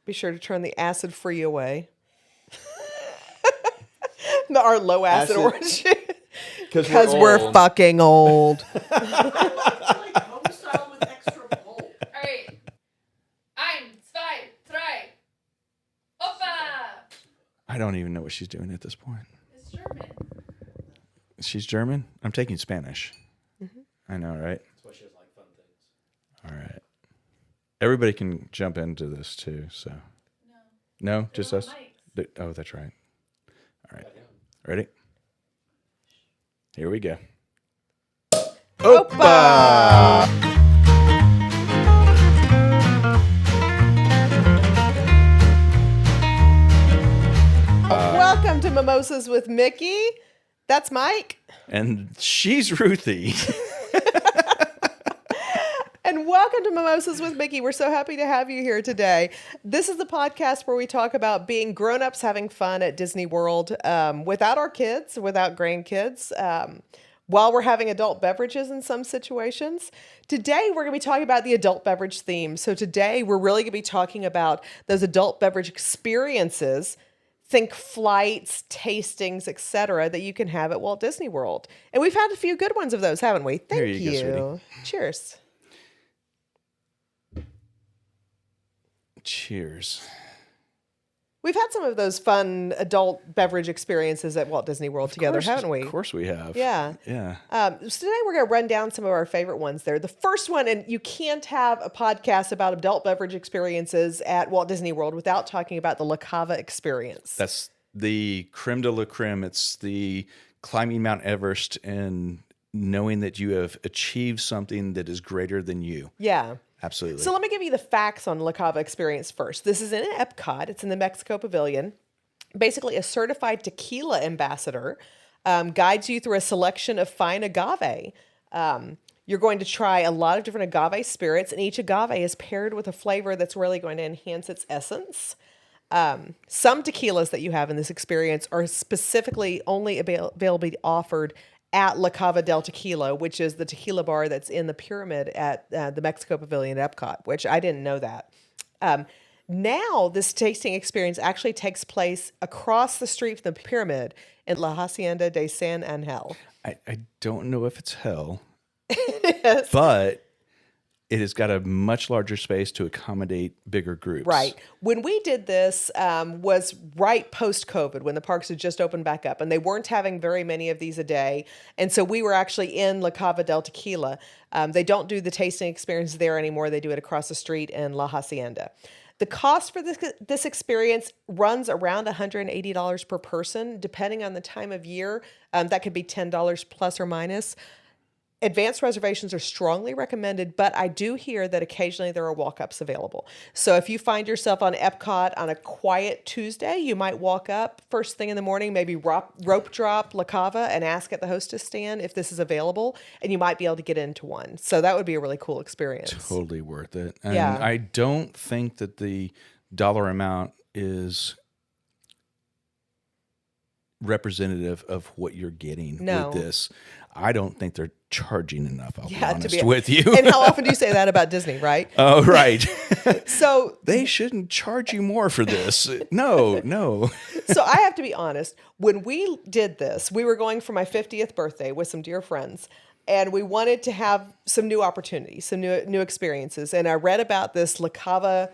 Be sure to turn the acid-free away. Our low-acid orange. Because we're fucking old. Like home style with extra pulp. All right. Eins, zwei, drei. Hoppa! I don't even know what she's doing at this point. It's German. She's German? I'm taking Spanish. I know, right? That's why she doesn't like fun things. All right. Everybody can jump into this too, so. No, just on us? mics. Oh, that's right. All right. Ready? Here we go. Opa! Welcome to Mimosas with Mickey. That's Mike. And she's Ruthie. And welcome to Mimosas with Mickey. We're so happy to have you here today. This is the podcast where we talk about being grown-ups having fun at Disney World without our kids, without grandkids, while we're having adult beverages in some situations. Today, we're going to be talking about the adult beverage theme. So today, we're really going to be talking about those adult beverage experiences. Think flights, tastings, etc., that you can have at Walt Disney World. And we've had a few good ones of those, haven't we? Thank Here you go, sweetie. Cheers. Cheers. We've had some of those fun adult beverage experiences at Walt Disney World together, haven't we? Of course we have. Yeah. Yeah. So today we're going to run down some of our favorite ones there. The first one, and you can't have a podcast about adult beverage experiences at Walt Disney World without talking about the La Cava experience. That's the creme de la creme. It's the climbing Mount Everest and knowing that you have achieved something that is greater than you. Yeah. Absolutely. So let me give you the facts on La Cava experience first. This is in Epcot. It's in the Mexico Pavilion. Basically, a certified tequila ambassador guides you through a selection of fine agave. You're going to try a lot of different agave spirits, and each agave is paired with a flavor that's really going to enhance its essence. Some tequilas that you have in this experience are specifically only available to be offered at La Cava del Tequila, which is the tequila bar that's in the pyramid at the Mexico Pavilion at Epcot, which I didn't know that. Now, this tasting experience actually takes place across the street from the pyramid in La Hacienda de San Angel. I don't know if it's hell, but it has got a much larger space to accommodate bigger groups. Right. When we did this was right post-COVID, when the parks had just opened back up, and they weren't having very many of these a day. And so we were actually in La Cava del Tequila. They don't do the tasting experience there anymore. They do it across the street in La Hacienda. The cost for this experience runs around $180 per person, depending on the time of year. That could be $10 plus or minus. Advanced reservations are strongly recommended, but I do hear that occasionally there are walk-ups available. So if you find yourself on Epcot on a quiet Tuesday, you might walk up first thing in the morning, maybe rope drop La Cava and ask at the hostess stand if this is available, and you might be able to get into one. So that would be a really cool experience. Totally worth it. And Yeah. I don't think that the dollar amount is representative of what you're getting No. with this. I don't think they're charging enough, I'll be Yeah, honest with you. And how often do you say that about Disney, right? Oh, right. So They shouldn't charge you more for this. No. So I have to be honest. When we did this, we were going for my 50th birthday with some dear friends, and we wanted to have some new opportunities, some new experiences. And I read about this La Cava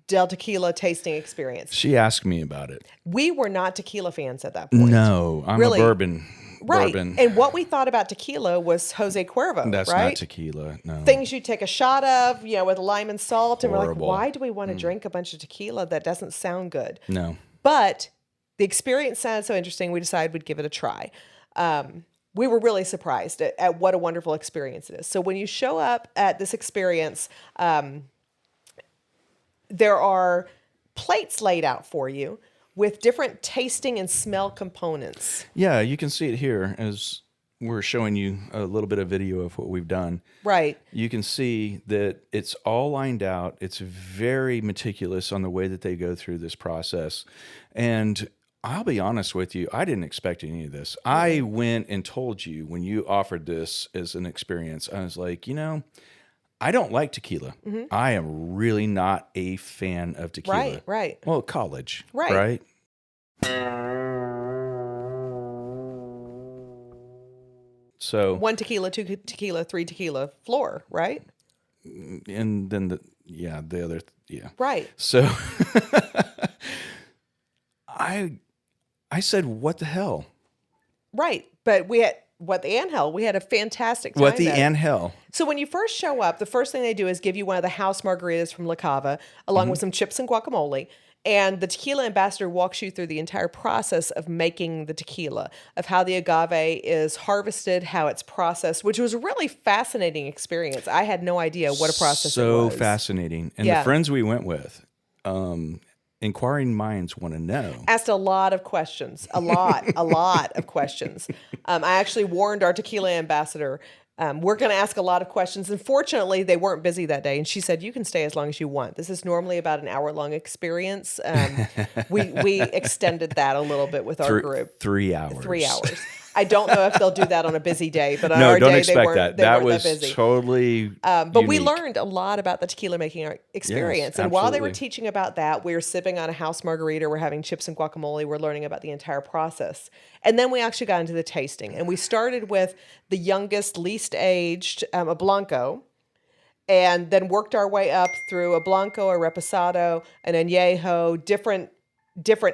del Tequila tasting experience. She asked me about it. We were not tequila fans at that point. No, I'm Really? a bourbon. Right. Bourbon. And what we thought about tequila was Jose Cuervo, That's right? not tequila. No. Things you take a shot of, with lime and salt. And we're like, Horrible. why do we want to drink a bunch of tequila? That doesn't sound good. No. But the experience sounded so interesting, we decided we'd give it a try. We were really surprised at what a wonderful experience it is. So when you show up at this experience, there are plates laid out for you with different tasting and smell components. Yeah, you can see it here as we're showing you a little bit of video of what we've done. Right. You can see that it's all lined out. It's very meticulous on the way that they go through this process. And I'll be honest with you, I didn't expect any of this. I went and told you when you offered this as an experience, I was like, I don't like tequila. I am really not a fan of tequila. Right, right. Well, college, Right. right? So, 1 tequila, 2 tequila, 3 tequila floor, right? and then the other, yeah. Right. So I said, what the hell? Right. But we had what the hell? We had a fantastic time. What the at it. hell? So when you first show up, the first thing they do is give you one of the house margaritas from La Cava, along with some chips and guacamole. And the tequila ambassador walks you through the entire process of making the tequila, of how the agave is harvested, how it's processed, which was a really fascinating experience. I had no idea what a process it was. So fascinating. And Yeah. the friends we went with, inquiring minds want to know. Asked a lot of questions, a lot of questions. I actually warned our tequila ambassador, we're going to ask a lot of questions. And fortunately, they weren't busy that day. And she said, you can stay as long as you want. This is normally about an hour-long experience. We extended that a little bit with our group. 3 hours. 3 hours. I don't know if they'll do that on a busy day, but on No, our don't day, expect they weren't that. they That weren't was that busy. totally But we unique. learned a lot about the tequila making experience. Yes, and while they were absolutely. teaching about that, we were sipping on a house margarita. We're having chips and guacamole. We're learning about the entire process. And then we actually got into the tasting. And we started with the youngest, least aged, a Blanco, and then worked our way up through a Blanco, a Reposado, an Añejo, different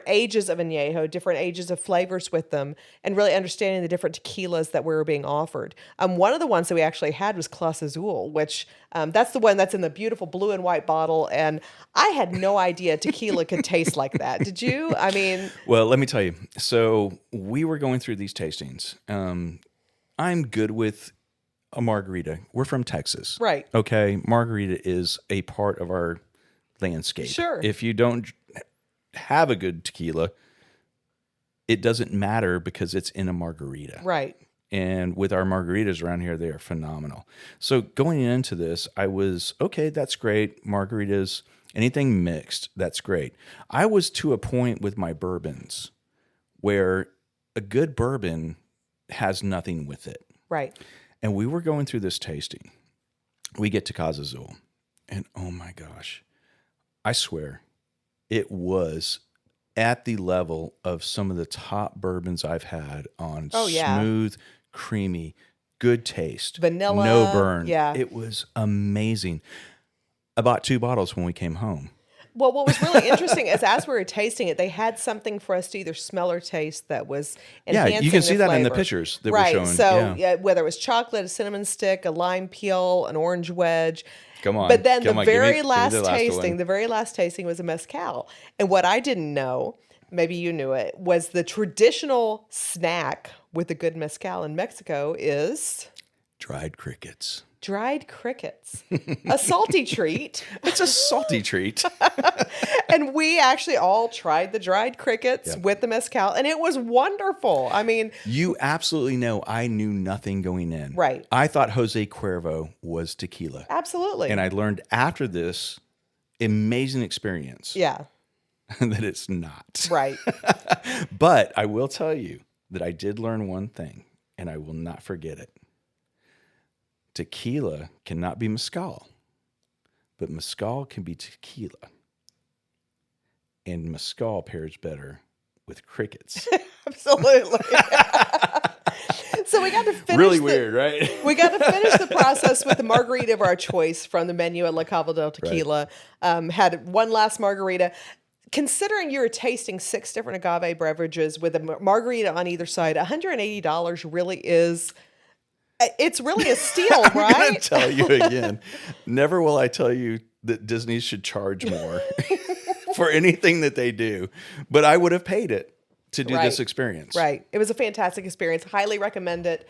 ages of añejo, different ages of flavors with them, and really understanding the different tequilas that we were being offered. One of the ones that we actually had was Clase Azul, which that's the one that's in the beautiful blue and white bottle. And I had no idea tequila could taste like that. Did you? I mean, Well, let me tell you. So we were going through these tastings. I'm good with a margarita. We're from Texas. Right. Okay. Margarita is a part of our landscape. Sure. If you don't have a good tequila, it doesn't matter because it's in a margarita. right. And with our margaritas around here, they are phenomenal. So going into this, I was, okay, that's great. Margaritas, anything mixed, that's great. I was to a point with my bourbons where a good bourbon has nothing with it. Right. And we were going through this tasting. We get to Casa Azul, and oh my gosh, I swear, it was at the level of some of the top bourbons I've had on Oh, yeah. smooth, creamy, good taste, Vanilla, no burn. yeah. It was amazing. I bought 2 bottles when we came home. Well, what was really interesting is as we were tasting it, they had something for us to either smell or taste that was Yeah, enhancing you can see the that in the flavor. pictures that we're right. showing. So Yeah. whether it was chocolate, a cinnamon stick, a lime peel, an orange wedge. Come on. But then Come the on, give me- very give me last the last tasting, one. the very last tasting was a mezcal. And what I didn't know, maybe you knew it, was the traditional snack with a good mezcal in Mexico is Dried crickets. dried crickets, a salty treat. It's a salty treat. And we actually all tried the dried crickets Yep. with the mezcal, and it was wonderful. I mean, You absolutely know I knew nothing going in. Right. I thought Jose Cuervo was tequila. absolutely. And I learned after this amazing experience yeah, that it's not. right. But I will tell you that I did learn one thing, and I will not forget it. Tequila cannot be mezcal, but mezcal can be tequila. And mezcal pairs better with crickets. Absolutely. So we got to finish Really the- weird, right? We got to finish the process with the margarita of our choice from the menu at La Cava del Tequila. Had one last margarita. Considering you were tasting 6 different agave beverages with a margarita on either side, $180 really is. It's really a steal, I'm going right? to tell you again. Never will I tell you that Disney should charge more for anything that they do, but I would have paid it to do this Right. experience. Right. It was a fantastic experience. Highly recommend it.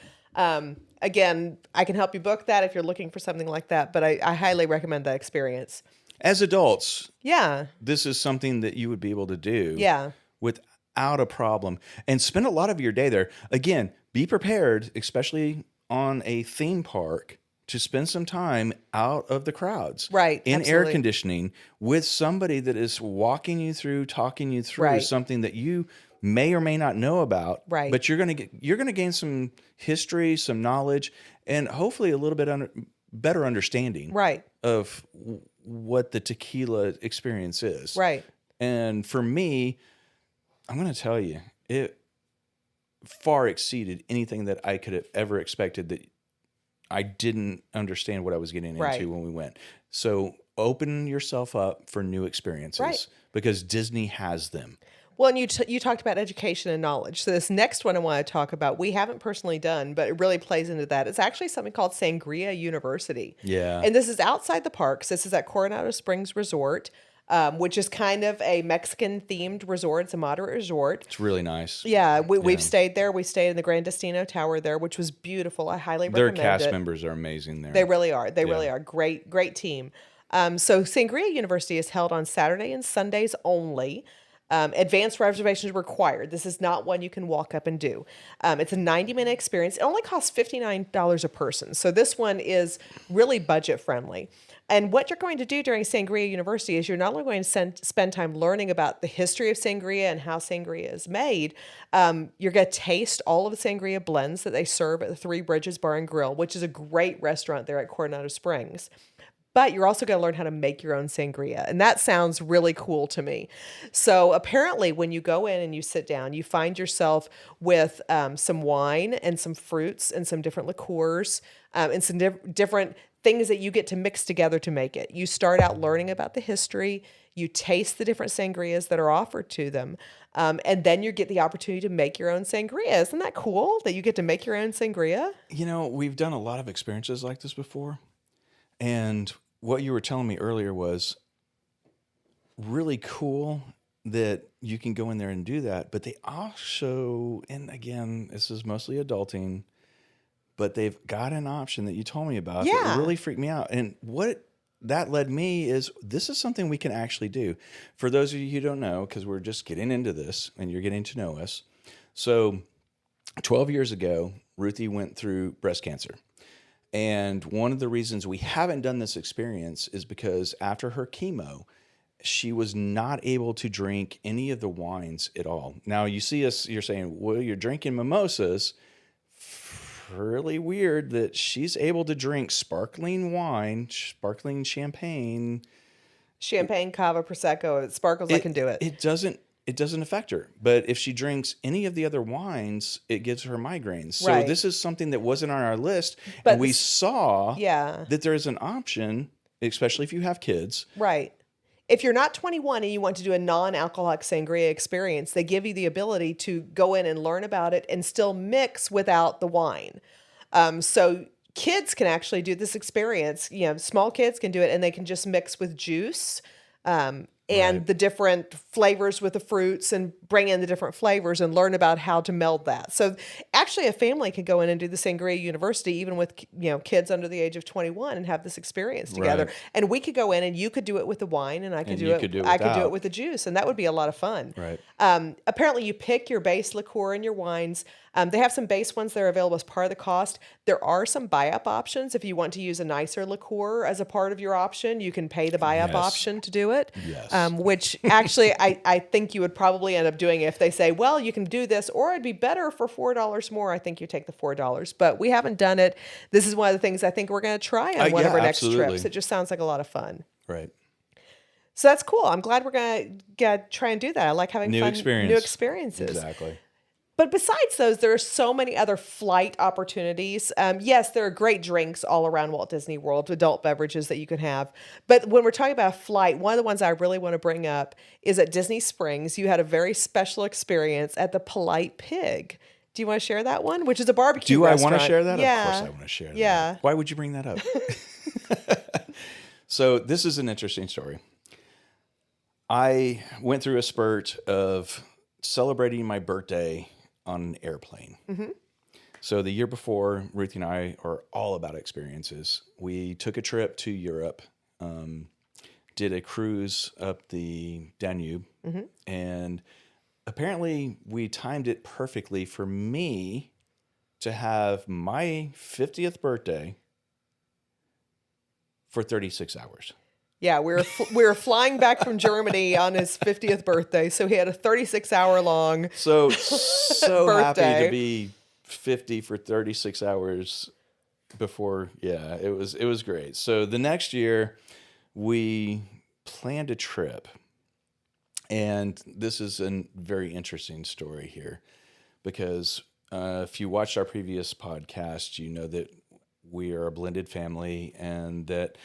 Again, I can help you book that if you're looking for something like that, but I highly recommend that experience. As adults, Yeah. this is something that you would be able to do Yeah. without a problem and spend a lot of your day there. Again, be prepared, especially on a theme park, to spend some time out of the crowds. Right, In air absolutely. conditioning with somebody that is walking you through, talking you through Right. something that you may or may not know about. Right. But you're going to gain some history, some knowledge, and hopefully a little bit better understanding Right. of what the tequila experience is. Right. And for me, I'm going to tell you, it far exceeded anything that I could have ever expected, that I didn't understand what I was getting Right. into when we went. So open yourself up for new experiences Right. because Disney has them. Well, and you talked about education and knowledge. So this next one I want to talk about, we haven't personally done, but it really plays into that. It's actually something called Sangria University. Yeah. And this is outside the parks. This is at Coronado Springs Resort, which is kind of a Mexican-themed resort. It's a moderate resort. It's really nice. Yeah, we've stayed there. We stayed in the Gran Destino Tower there, which was beautiful. I highly Their recommend cast it. members are amazing there. They really are. They really are. Great team. So Sangria University is held on Saturday and Sundays only. Advanced reservations required. This is not one you can walk up and do. It's a 90-minute experience. It only costs $59 a person. So this one is really budget friendly. And what you're going to do during Sangria University is you're not only going to spend time learning about the history of sangria and how sangria is made, you're going to taste all of the sangria blends that they serve at the Three Bridges Bar and Grill, which is a great restaurant there at Coronado Springs. But you're also going to learn how to make your own sangria. And that sounds really cool to me. So apparently when you go in and you sit down, you find yourself with some wine and some fruits and some different liqueurs and some different things that you get to mix together to make it. You start out learning about the history. You taste the different sangrias that are offered to them. And then you get the opportunity to make your own sangria. Isn't that cool that you get to make your own sangria? You know, we've done a lot of experiences like this before. And what you were telling me earlier was really cool that you can go in there and do that. But they also, and again, this is mostly adulting, but they've got an option that you told me about Yeah. that really freaked me out. And what that led me is this is something we can actually do. For those of you who don't know, because we're just getting into this and you're getting to know us. So 12 years ago, Ruthie went through breast cancer. And one of the reasons we haven't done this experience is because after her chemo, she was not able to drink any of the wines at all. Now you see us, you're saying, well, you're drinking mimosas. Really weird that she's able to drink sparkling wine, sparkling champagne. Champagne, cava, prosecco, it sparkles. I can do it. It doesn't affect her. But if she drinks any of the other wines, it gives her migraines. So Right. this is something that wasn't on our list. But and we saw Yeah. that there is an option, especially if you have kids. Right. If you're not 21 and you want to do a non-alcoholic sangria experience, they give you the ability to go in and learn about it and still mix without the wine. So kids can actually do this experience. You know, small kids can do it and they can just mix with juice. And Right. the different flavors with the fruits and bring in the different flavors and learn about how to meld that. So actually a family could go in and do the Sangria University even with, you know, kids under the age of 21 and have this experience together. Right. And we could go in and you could do it with the wine and I could And do you it could do it I could do it without. with the juice, and that would be a lot of fun. Right. Apparently you pick your base liqueur and your wines. They have some base ones that are available as part of the cost. There are some buy-up options. If you want to use a nicer liqueur as a part of your option, you can pay the buy-up Yes. option to do it. Yes. Which actually I think you would probably end up doing if they say, well, you can do this, or it'd be better for $4 more. I think you take the $4. But we haven't done it. This is one of the things I think we're going to try on one of yeah, our next absolutely. trips. It just sounds like a lot of fun. Right. So that's cool. I'm glad we're going to try and do that. I like having New fun, experience. new experiences. Exactly. But besides those, there are so many other flight opportunities. Yes, there are great drinks all around Walt Disney World, adult beverages that you can have. But when we're talking about flight, one of the ones I really want to bring up is at Disney Springs. You had a very special experience at the Polite Pig. Do you want to share that one? Which is a barbecue Do I restaurant. want to share that? Yeah. Of course I want to share that. Yeah. Why would you bring that up? So this is an interesting story. I went through a spurt of celebrating my birthday on an airplane. Mm-hmm. So the year before, Ruthie and I are all about experiences. We took a trip to Europe, did a cruise up the Danube, Mm-hmm. and apparently we timed it perfectly for me to have my 50th birthday for 36 hours. Yeah, we were flying back from Germany on his 50th birthday, so he had a 36-hour long. So happy Birthday. to be 50 for 36 hours before, yeah, it was great. So the next year we planned a trip, and this is a very interesting story here because if you watched our previous podcast, you know that we are a blended family, and that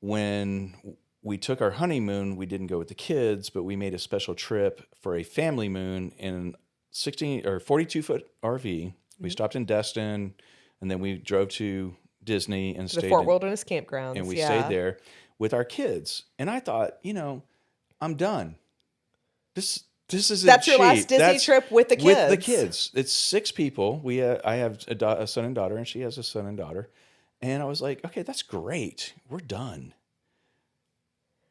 when we took our honeymoon, we didn't go with the kids, but we made a special trip for a family moon in 16 or 42-foot RV. We stopped in Destin, and then we drove to Disney and To the stayed Fort in, Wilderness Campgrounds. and we yeah. stayed there with our kids. And I thought, I'm done. This isn't That's your last cheap. Disney trip with the With the kids. kids. It's 6 people. I have a son and daughter, and she has a son and daughter. And I was like, okay, that's great. We're done.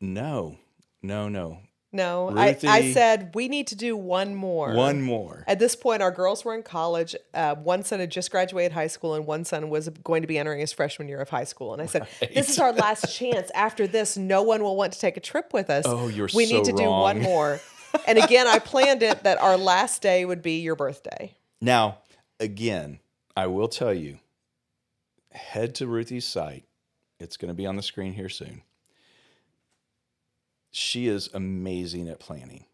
No. No, Ruthie, I said we need to do one more. one more. At this point, our girls were in college. One son had just graduated high school, and one son was going to be entering his freshman year of high school. And I said, "This is our last chance. After this, no one will want to take a trip with us. Oh, you're we so need to do one wrong. more." And again, I planned it that our last day would be your birthday. Now, again, I will tell you, head to Ruthie's site. It's going to be on the screen here soon. She is amazing at planning.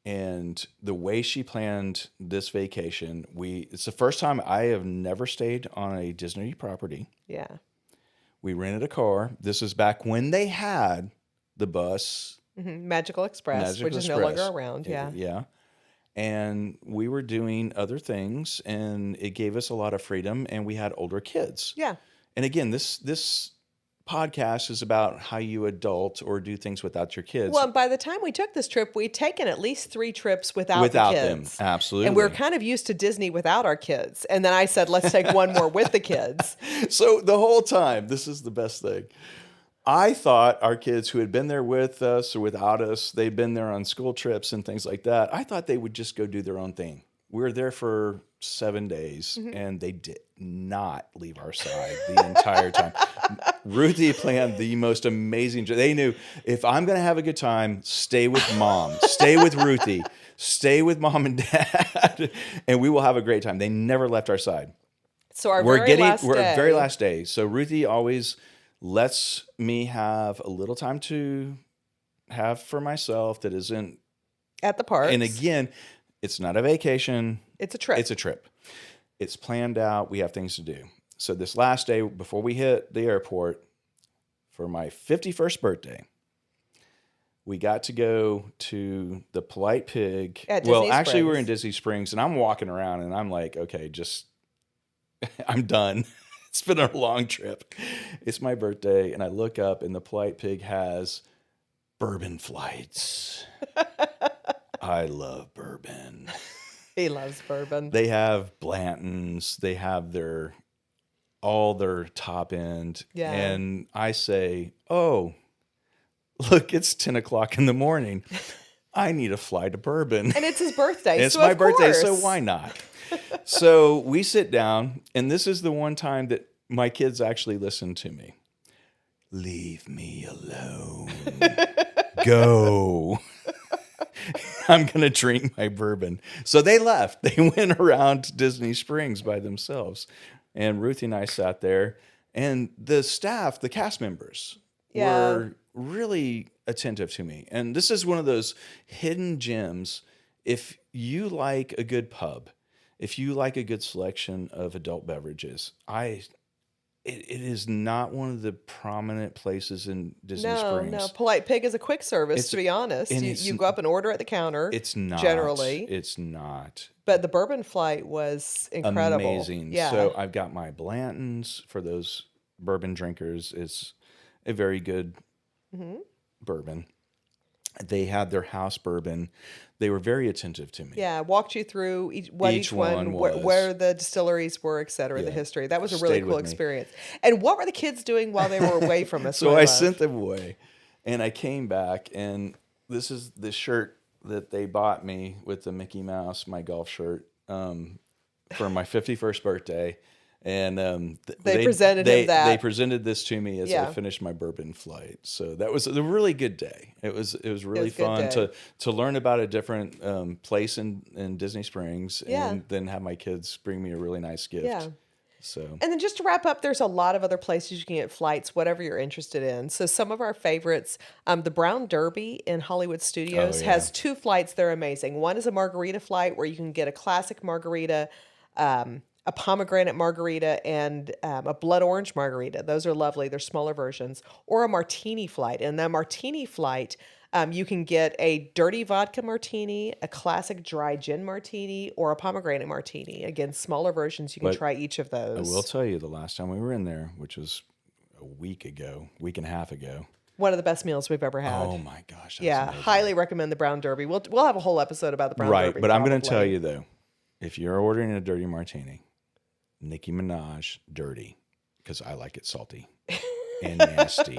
And the way she planned this vacation, it's the first time I have never stayed on a Disney property. Yeah. We rented a car. This is back when they had the bus. Magical Express, Magical which is no Express. longer around. Yeah. Yeah. And we were doing other things, and it gave us a lot of freedom, and we had older kids. Yeah. And again, this podcast is about how you adult or do things without your kids. Well, by the time we took this trip, we'd taken at least 3 trips without Without the them, kids. absolutely. And we were kind of used to Disney without our kids. And then I said, let's take one more with the kids. So the whole time, this is the best thing. I thought our kids who had been there with us or without us, they'd been there on school trips and things like that. I thought they would just go do their own thing. We were there for 7 days, and they did not leave our side the entire time. Ruthie planned the most amazing. They knew, if I'm going to have a good time, stay with mom, stay with Ruthie, stay with mom and dad, and we will have a great time. They never left our side. So our We're day, very last day. So Ruthie always lets me have a little time to have for myself that isn't. at the park. And again, it's not a vacation. It's a trip. It's a trip. It's planned out. We have things to do. So this last day before we hit the airport for my 51st birthday, we got to go to the Polite Pig. At Well, Disney actually, we're in Springs. Disney Springs, and I'm walking around, and I'm like, okay, just I'm done. It's been a long trip. It's my birthday, and I look up, and the Polite Pig has bourbon flights. I love bourbon. He loves bourbon. They have Blantons. They have all their top end. Yeah. And I say, oh, look, it's 10 o'clock in the morning. I need a flight of bourbon. And it's his birthday. It's so my of birthday, so course. why not? So we sit down, and this is the one time that my kids actually listen to me. Leave me alone. Go. I'm going to drink my bourbon. So they left. They went around Disney Springs by themselves. And Ruthie and I sat there, and the staff, the cast members, Yeah. were really attentive to me. And this is one of those hidden gems. If you like a good pub, if you like a good selection of adult beverages, it is not one of the prominent places in Disney Springs. No. Polite Pig is a quick service, It's- to be honest. and You go up and order at the counter. It's not. Generally. It's not. But the bourbon flight was incredible. Amazing. Yeah. So I've got my Blantons for those bourbon drinkers. It's a very good bourbon. They had their house bourbon. They were very attentive to me. Yeah, walked you through what Each each one, one where, was. where the distilleries were, et cetera, the Yeah. history. That was a really Stayed cool with me. experience. And what were the kids doing while they were away from us? So my I love? sent them away, and I came back, and this is the shirt that they bought me with the Mickey Mouse, my golf shirt, for my 51st birthday. And They presented him that. They presented this to me as I Yeah. finished my bourbon flight. So that was a really good day. It was really was a good fun day. to learn about a different place in Disney Springs, Yeah. and then have my kids bring me a really nice gift. Yeah. So And then just to wrap up, there's a lot of other places you can get flights, whatever you're interested in. So some of our favorites, the Brown Derby in Hollywood Studios yeah. has 2 flights. They're amazing. One is a margarita flight where you can get a classic margarita, a pomegranate margarita, and a blood orange margarita. Those are lovely. They're smaller versions. Or a martini flight. And that martini flight, you can get a dirty vodka martini, a classic dry gin martini, or a pomegranate martini. Again, smaller versions. You can But try each of I those. will tell you, the last time we were in there, which was a week and a half ago. One of the best meals we've ever had. Oh my gosh! That's Yeah, amazing. highly recommend the Brown Derby. We'll have a whole episode about the Brown Right, Derby. but I'm going to tell probably. you though, if you're ordering a dirty martini, Nicki Minaj dirty, because I like it salty and nasty.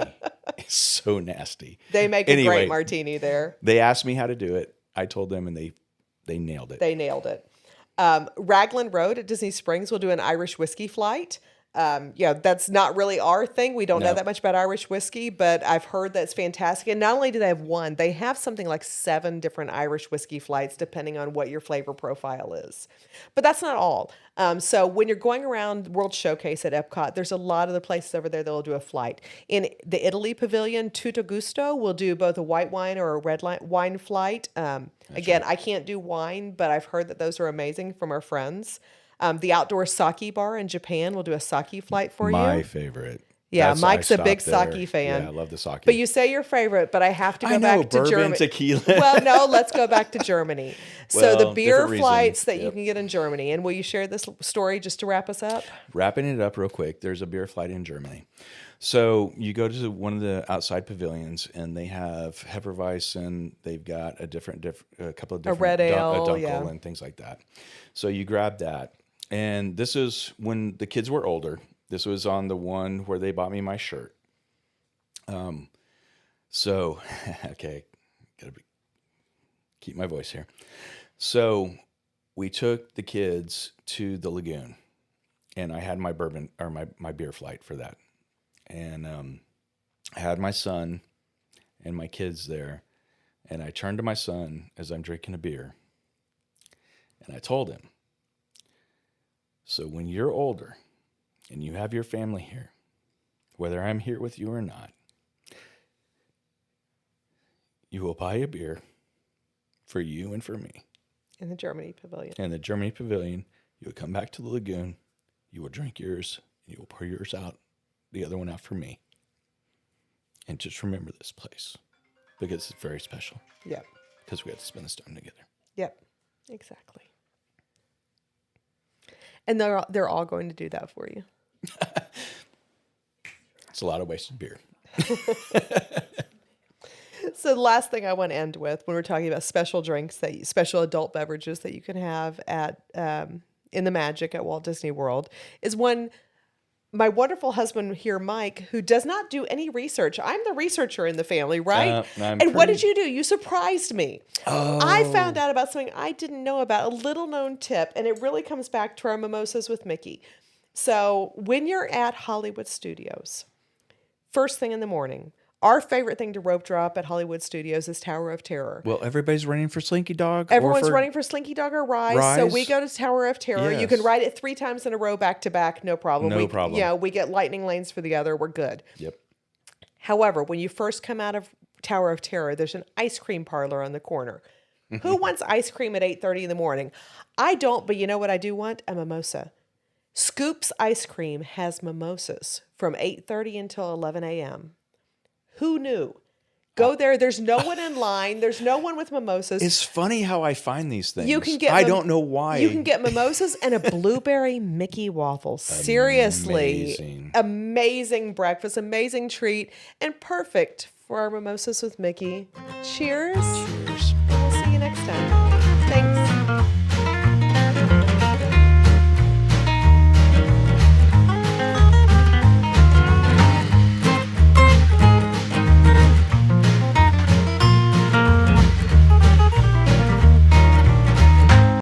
It's so nasty. They make a great martini there. They asked me how to do it. I told them, and they nailed it. They nailed it. Raglan Road at Disney Springs will do an Irish whiskey flight. That's not really our thing. We don't know No. that much about Irish whiskey, but I've heard that's fantastic. And not only do they have one, they have something like 7 different Irish whiskey flights, depending on what your flavor profile is. But that's not all. So when you're going around World Showcase at Epcot, there's a lot of the places over there that will do a flight. In the Italy Pavilion, Tutto Gusto will do both a white wine or a red wine flight. Again, I can't do wine, but I've heard that those are amazing from our friends. The outdoor sake bar in Japan will do a sake flight for My you. favorite. Yeah, That's- Mike's I a big stopped there. sake fan. Yeah, I love the sake. But you say your favorite, but I have to go I know, back to bourbon, Germany. tequila. Well, no, let's go back to Germany. So the Well, beer different flights reasons. that you Yep. can get in Germany. And will you share this story just to wrap us up? Wrapping it up real quick, there's a beer flight in Germany. So you go to one of the outside pavilions, and they have Hefeweizen. They've got a couple of different red ale, Dunkel yeah. and things like that. So you grab that, and this is when the kids were older. This was on the one where they bought me my shirt. So okay, keep my voice here. So we took the kids to the lagoon, and I had my bourbon or my beer flight for that. And I had my son and my kids there, and I turned to my son as I'm drinking a beer, and I told him, so when you're older and you have your family here, whether I'm here with you or not, you will buy a beer for you and for me. In the Germany Pavilion. In the Germany Pavilion, you will come back to the lagoon, you will drink yours, you will pour yours out, the other one out for me. And just remember this place, because it's very special, Yep. because we had to spend this time together. Yep. Exactly. And they're all going to do that for you. It's a lot of wasted beer. So the last thing I want to end with, when we're talking about special drinks, special adult beverages that you can have at in the Magic at Walt Disney World, is one. My wonderful husband here, Mike, who does not do any research. I'm the researcher in the family, right? And what did you do? You surprised me. I found out about something I didn't know about, a little known tip, and it really comes back to our mimosas with Mickey. So when you're at Hollywood Studios, first thing in the morning, our favorite thing to rope drop at Hollywood Studios is Tower of Terror. Well, everybody's running for Slinky Dog. Everyone's running for Slinky Dog or Rise. So Rise. we go to Tower of Terror. You can Yes. ride it 3 times in a row back to back, no problem. No problem. Yeah, we get lightning lanes for the other. We're good. Yep. However, when you first come out of Tower of Terror, there's an ice cream parlor on the corner. Who wants ice cream at 8:30 in the morning? I don't, but you know what I do want? A mimosa. Scoops Ice Cream has mimosas from 8:30 until 11 a.m. Who knew? Go there. There's no one in line. There's no one with mimosas. It's funny how I find these things. You can get. I don't know why. You can get mimosas and a blueberry Mickey waffle. Seriously, Amazing. amazing breakfast, amazing treat, and perfect for our mimosas with Mickey. Cheers.